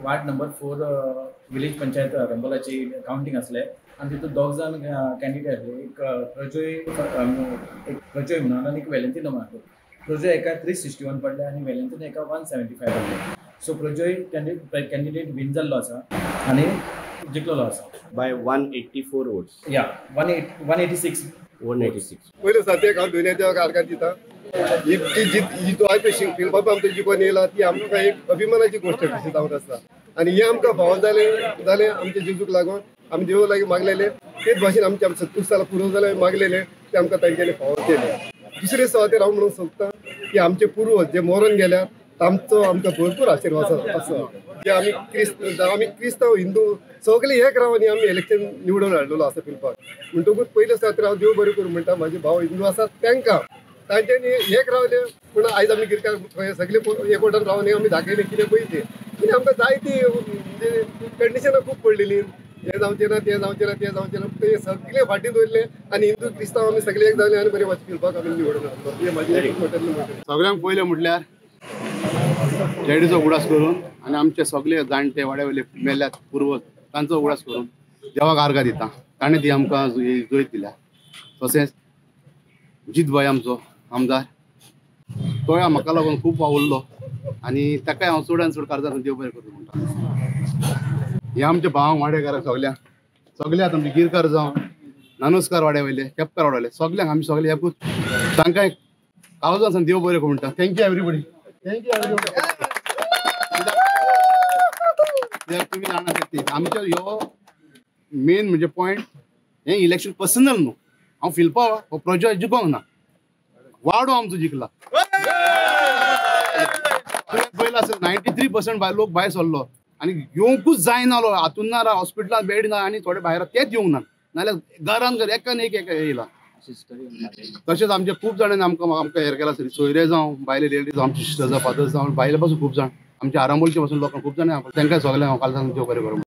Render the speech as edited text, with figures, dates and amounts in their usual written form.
Ward number 4 village panchayat रंबोलाची counting असले आणि तिथून 2 जण कॅन्डिडेट आसले. एक प्रजोय म्हणून आणि एक वेलेंटिनो म्हणून. प्रजोय एका 361 पडले आणि वेलेंटिनो एका 175 पडले. सो प्रजोय कॅन्डिडेट विन जाल्लो आसा आणि जिखलेलो आसा बाय 184 वोट्स. या 186. पहिले सध्याक हांव दुनियाच्या कारकार दिता. ही जी आज फिल्मात आमकां जिखून येयला ती आमकां एक अभिमानाची गोष्ट कशी जावन आसा आणि हे आमकां फावो जालें आमच्या जेजूक लागून आमी देवा लागीं मागलेले तेच भाशेन आमच्या 70 सालां पुरो जाले मागलेले ते आमकां तांच्यांनी फावो केले. दुसरे सुवातेर हांव म्हणूंक सोदतां की आमचे पूर्वज जे मरून गेल्यात तांचो आमकां भरपूर आशिर्वाद आसा. जे आमी क्रिस्तांव हिंदू सगळे एक रावांनी आमी इलेक्शन निवडून हाडलेलो आसा फिल्पाक. म्हणटकूच पयले सुवातेर हांव देव बरें करूं म्हणटा म्हाजे भाव हिंदू आसात तांकां तांच्यांनी एक रावले पूण आयज आमी कितें सगळे एकवटान रावन आमी दाखयलें कितें पळयते कित्याक आमकां जायती म्हणजे कंडिशनां खूब पडलेलीं. हे जावचें ना ते जावचें ना ते जावचें ना ते सगळे फाटीं दवरले आनी हिंदू क्रिस्तांव आमी सगळे एक जाले आनी बरे भाशेन फिल्पाक आमी निवडून हाडलो. हे म्हाजी सगळ्यांक पयलें म्हटल्यार लेडीजो उडास करून आनी आमचे सगळे जाणटे वाड्या वयले मेल्यात पूर्वज तांचो उडास करून देवाक आर्गां दिता. ताणें ती आमकां जैत दिल्या. तशेंच जीत भाई आमचो आमदार तोय म्हाका लागून खूब आवडलो आनी ताकाय हांव चडांत चड कारजार देव बरें करूं म्हणटा. हे आमच्या भावांक वाडेकाराक सगळ्यात आमचे गिरकार जावं नानोस्कार वाड्या वयले केपकार वाड्या वयले सगळ्यांक आमी सगळे एकूच तांकां काळजांसान देव बरें करूं म्हणटा. Thank you everybody. तुम्ही जाणा शकता आमच्या ह्यो मेन म्हणजे पॉयंट हे इलेक्शन पर्सनल न्हू. हांव फिल्पा हो प्रोजेक्ट जिखोंक ना वाडो आमचो जिखला. पयला 93% लोक भायर सरलो आनी येवंकूच जायनालो. हातून ना हॉस्पिटलांत बेड ना आनी थोडे भायर तेच येवंक ना नाल्यार घरान एकान एक येयला. तशेंच आमचे खूब जाणांनी आमकां हेर केला सोयरे जावं भायले लेडीज आमचे सिस्टर जावं फादर जावं भायले पासून खूब जाण आमच्या आरांबोलचे पासून लोकांक खूब जाणां तांकां सगळ्यांक हांव काल देव बरें करूं.